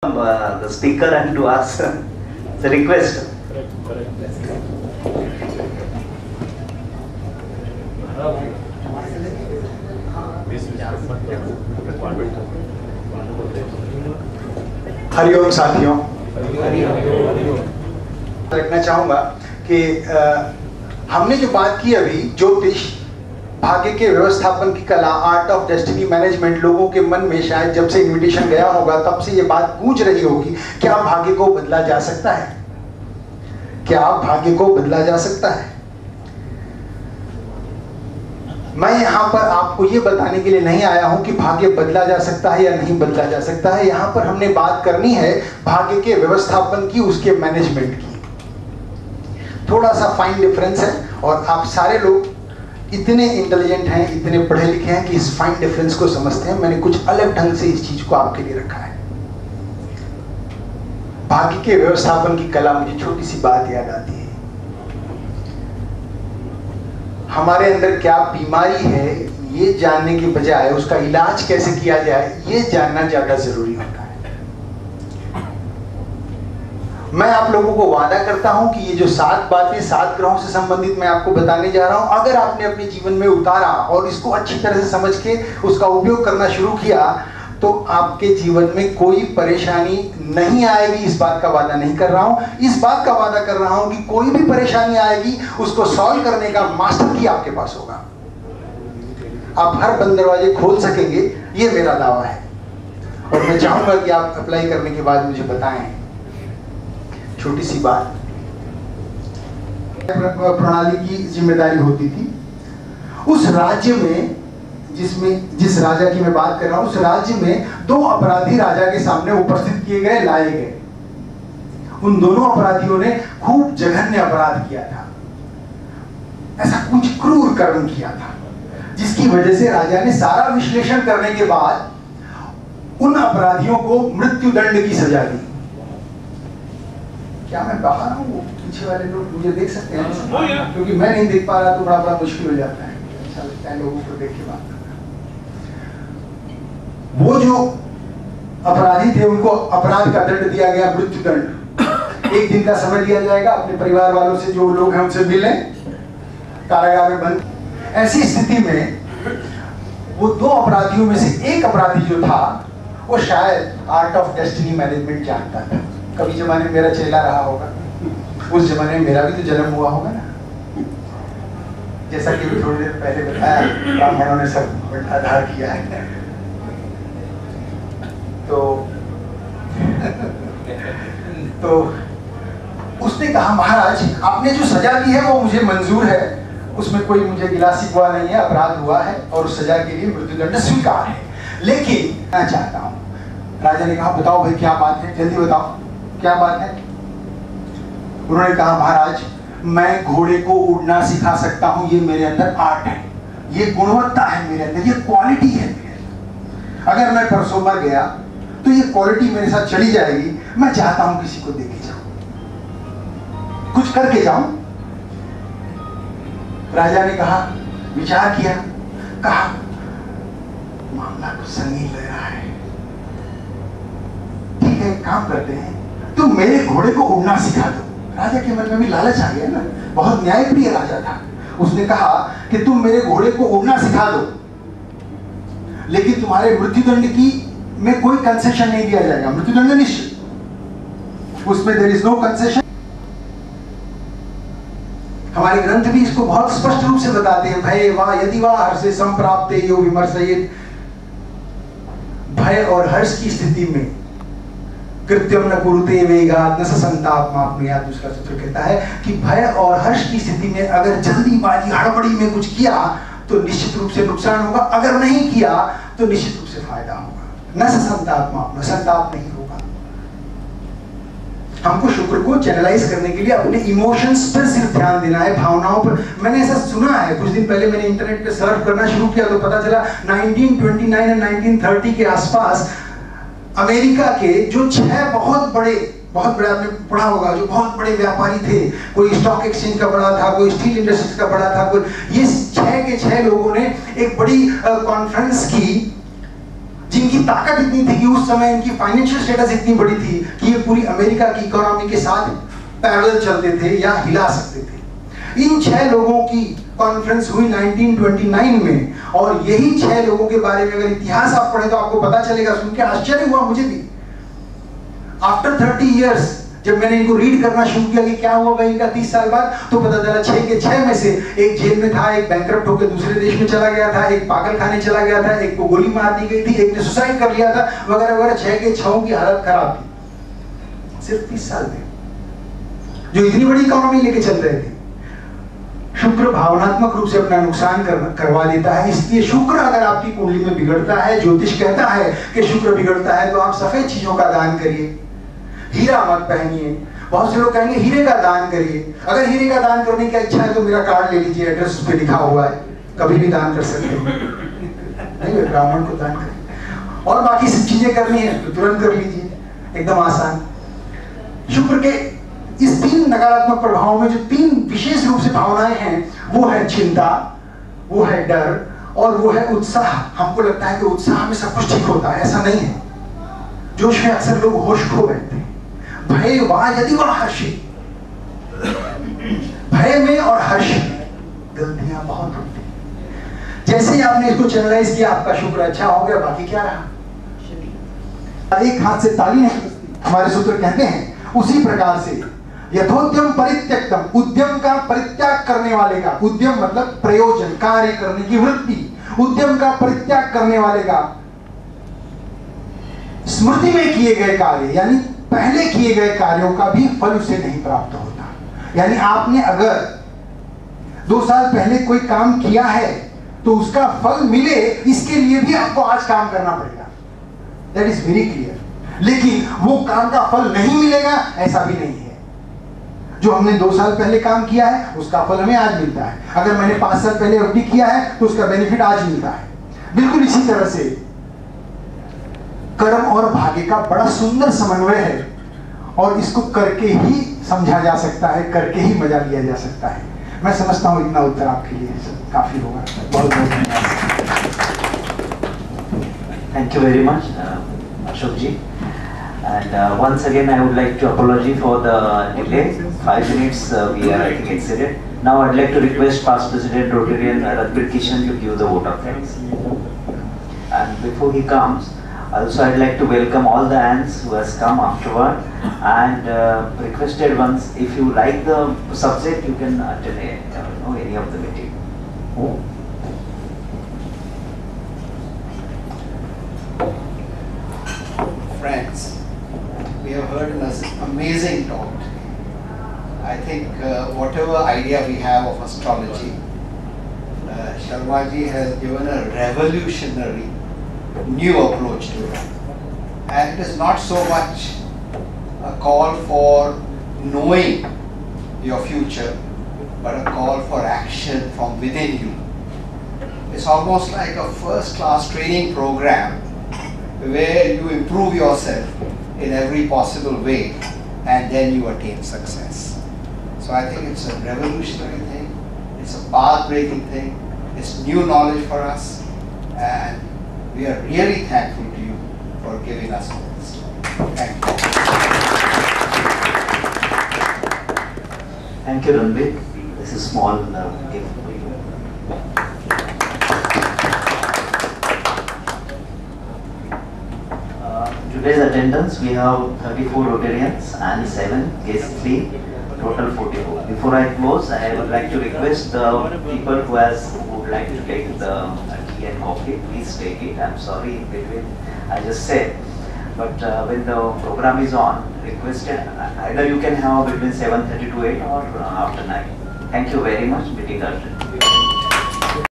The speaker and to ask the request. Hariom साथियों, रखना चाहूंगा कि हमने जो बात की अभी ज्योतिष, भाग्य के व्यवस्थापन की कला, आर्ट ऑफ डेस्टिनी मैनेजमेंट, लोगों के मन में शायद जब से इनविटेशन गया होगा तब से ये बात गूंज रही होगी, क्या भाग्य को बदला जा सकता है? क्या भाग्य को बदला जा सकता है? मैं यहाँ पर आपको ये बताने के लिए नहीं आया हूं कि भाग्य बदला जा सकता है या नहीं बदला जा सकता है। यहाँ पर हमने बात करनी है भाग्य के व्यवस्थापन की, उसके मैनेजमेंट की। थोड़ा सा फाइन डिफरेंस है और आप सारे लोग इतने इंटेलिजेंट हैं, इतने पढ़े लिखे हैं कि इस फाइन डिफरेंस को समझते हैं। मैंने कुछ अलग ढंग से इस चीज को आपके लिए रखा है। भाग्य के व्यवस्थापन की कला, मुझे छोटी सी बात याद आती है। हमारे अंदर क्या बीमारी है ये जानने के बजाय उसका इलाज कैसे किया जाए ये जानना ज्यादा जरूरी होता है। मैं आप लोगों को वादा करता हूं कि ये जो 7 बातें 7 ग्रहों से संबंधित मैं आपको बताने जा रहा हूं, अगर आपने अपने जीवन में उतारा और इसको अच्छी तरह से समझ के उसका उपयोग करना शुरू किया तो आपके जीवन में कोई परेशानी नहीं आएगी। इस बात का वादा नहीं कर रहा हूं, इस बात का वादा कर रहा हूं कि कोई भी परेशानी आएगी उसको सॉल्व करने का मास्टर की आपके पास होगा। आप हर बंद दरवाजे खोल सकेंगे, ये मेरा दावा है। और मैं चाहूंगा कि आप अप्लाई करने के बाद मुझे बताएं। छोटी सी बात, प्रणाली की जिम्मेदारी होती थी उस राज्य में, जिस राजा की मैं बात कर रहा हूं, उस राज्य में 2 अपराधी राजा के सामने उपस्थित किए गए, लाए गए। उन दोनों अपराधियों ने खूब जघन्य अपराध किया था, ऐसा कुछ क्रूर कर्म किया था जिसकी वजह से राजा ने सारा विश्लेषण करने के बाद उन अपराधियों को मृत्युदंड की सजा दी। क्या मैं बाहर हूँ? वो पीछे वाले लोग मुझे देख सकते हैं? क्योंकि मैं नहीं देख पा रहा तो बड़ा मुश्किल हो जाता है। अच्छा लगता है लोगों को देख के बात करना। वो जो अपराधी थे उनको अपराध का दंड दिया गया, मृत्युदंड। 1 दिन का समय दिया जाएगा, अपने परिवार वालों से जो लोग हैं उनसे मिलें, कारागार में बंद। ऐसी स्थिति में वो 2 अपराधियों में से एक अपराधी जो था वो शायद आर्ट ऑफ डेस्टिनी मैनेजमेंट जानता था। कभी जमाने में मेरा चेला रहा होगा, उस जमाने में मेरा भी तो जन्म हुआ होगा ना। जैसा कि थोड़ी देर पहले बताया, ब्राह्मणों ने सब बंटाधार किया है। तो उसने कहा, महाराज आपने जो सजा दी है वो मुझे मंजूर है, उसमें कोई मुझे गिला शिकवा नहीं है, अपराध हुआ है और उस सजा के लिए मृत्युदंड स्वीकार है, लेकिन मैं चाहता हूं। राजा ने कहा, बताओ भाई क्या बात है, जल्दी बताओ क्या बात है। उन्होंने कहा, महाराज मैं घोड़े को उड़ना सिखा सकता हूं, ये मेरे अंदर आर्ट है, ये गुणवत्ता है मेरे अंदर, ये क्वालिटी है मेरे अंदर। अगर मैं परसों मर गया तो ये क्वालिटी मेरे साथ चली जाएगी। मैं चाहता हूं किसी को देके जाऊं, कुछ करके जाऊं। राजा ने कहा, विचार किया, कहा मामला कुछ संगीन लग रहा है, ठीक है काम करते हैं, तुम मेरे घोड़े को उड़ना सिखा दो। राजा के मन में भी लालच आ गया ना, बहुत न्यायप्रिय राजा था। उसने कहा कि तुम मेरे घोड़े को उड़ना सिखा दो, लेकिन तुम्हारे मृत्युदंड की में कोई कंसेशन नहीं दिया जाएगा। मृत्युदंड निश्चित, उसमें देयर इज नो कंसेशन। हमारे ग्रंथ भी इसको बहुत स्पष्ट रूप से बताते हैं, भय वा यदि वा हर्षे संप्राप्ते यो विमर्शयेत्। भय और हर्ष की स्थिति में कृत्यम न कुरुते वेगात् न संतापमाप्नुयात्। दूसरा सूत्र कहता है कि भय और हर्ष की स्थिति में अगर जल्दीबाजी हड़बड़ी में कुछ किया तो निश्चित रूप से नुकसान होगा, अगर नहीं किया तो निश्चित रूप से फायदा होगा। न संतापमाप्नुयात्, संताप नहीं होगा। हमको शुक्र को चैनलाइज करने के लिए अपने इमोशंस पर सिर्फ ध्यान देना है, भावनाओं पर। मैंने ऐसा सुना है, कुछ दिन पहले मैंने इंटरनेट पे सर्च करना शुरू किया तो पता चला 1929 और 1930 के आसपास अमेरिका के जो 6 बहुत बड़े आपने पढ़ा होगा, जो बहुत बड़े व्यापारी थे, कोई स्टॉक एक्सचेंज का बड़ा था, कोई स्टील इंडस्ट्रीज का बड़ा था, कोई, ये 6 के 6 लोगों ने एक बड़ी कॉन्फ्रेंस की जिनकी ताकत इतनी थी कि उस समय इनकी फाइनेंशियल स्टेटस इतनी बड़ी थी कि ये पूरी अमेरिका की इकोनॉमी के साथ पैरेलल चलते थे या हिला सकते थे। इन 6 लोगों की कॉन्फ्रेंस हुई 1929 में, और यही 6 लोगों के बारे में अगर इतिहास आप पढ़े तो आपको पता चलेगा, सुन के आश्चर्य हुआ मुझे भी। आफ्टर 30 इयर्स जब मैंने इनको रीड करना शुरू किया कि क्या हुआ भाई इनका 30 साल बाद, तो पता चला 6 के 6 में से एक जेल में था, एक बैंकरप्ट होकर दूसरे देश में चला गया था, एक पागल खाने चला गया था, एक को गोली मार दी गई थी, एक ने सुसाइड कर लिया था, वगैरह वगैरह। 6 के 6 की हालत खराब थी सिर्फ 30 साल में, जो इतनी बड़ी इकोनॉमी लेके चल रहे थे। शुक्र भावनात्मक रूप से अपना नुकसान करवा देता है। इसलिए शुक्र अगर आपकी कुंडली में बिगड़ता है, ज्योतिष कहता है कि शुक्र बिगड़ता है, तो आप सफेद चीजों का दान करिए, हीरा मत पहनिए। बहुत से लोग कहेंगे हीरे का दान करिए। अगर हीरे का दान करने की इच्छा है तो मेरा कार्ड ले लीजिए, एड्रेस उस पे लिखा हुआ है, कभी भी दान कर सकते हैं। नहीं, ब्राह्मण को दान करिए। और बाकी सब चीजें करनी है तो तुरंत कर लीजिए, एकदम आसान। शुक्र के इस 3 नकारात्मक प्रभावों में जो 3 विशेष रूप से भावनाएं हैं, वो है चिंता, वो है डर, और वो है उत्साह। हमको लगता है कि उत्साह में सब कुछ ठीक होता है, ऐसा नहीं है। जोश में अक्सर लोग होश खो बैठते हैं। भय वा यदि वा हर्षि, भय में और हर्ष में गलतियां बहुत होती हैं। जैसे ही आपने इसको चैनलाइज किया, आपका शुक्र अच्छा हो गया, बाकी क्या रहा। एक हाथ से ताली नहीं बजती, हमारे सूत्र कहते हैं। उसी प्रकार से यथोद्यम परित्यक्तम, उद्यम का परित्याग करने वाले का, उद्यम मतलब प्रयोजन, कार्य करने की वृत्ति, उद्यम का परित्याग करने वाले का स्मृति में किए गए कार्य, यानी पहले किए गए कार्यों का भी फल उसे नहीं प्राप्त होता। यानी आपने अगर 2 साल पहले कोई काम किया है तो उसका फल मिले, इसके लिए भी आपको आज काम करना पड़ेगा। That is very clear. लेकिन वो काम का फल नहीं मिलेगा, ऐसा भी नहीं है। जो हमने 2 साल पहले काम किया है उसका फल हमें आज मिलता है। अगर मैंने 5 साल पहले एफडी किया है तो उसका बेनिफिट आज मिलता है। बिल्कुल इसी तरह से कर्म और भाग्य का बड़ा सुंदर समन्वय है, और इसको करके ही समझा जा सकता है, करके ही मजा लिया जा सकता है। मैं समझता हूँ इतना उत्तर आपके लिए काफी होगा। बहुत बहुत धन्यवाद। Thank you very much, Ashok ji. And once again, I would like to apologize for the delay. 5 minutes we are I think exceeded. Now I'd like to request past President Rotarian Ranbir Kishan to give the vote of thanks. And before he comes, also I'd like to welcome all the ants who has come afterward, and requested once, if you like the subject, you can attend any of the meeting. Friends, we have heard an amazing talk. I think whatever idea we have of astrology, Sharma ji has given a revolutionary new approach to it. And it is not so much a call for knowing your future, but a call for action from within you. It's almost like a first-class training program where you improve yourself in every possible way and then you attain success. So I think it's a revolutionary thing, it's a path-breaking thing, it's new knowledge for us, and we are really thankful to you for giving us all this. Thank you. Thank you, Ranbir. This is small gift for you. Today's attendance, we have 34 Rotarians and 7 guest 3, total 44. Before I close, I would like to request the people who would like to take the tea and coffee, please take it. I'm sorry in between, I just said. But when the program is on, requested, either you can have between 7:30 to 8 or after 9. Thank you very much. Meeting adjourned.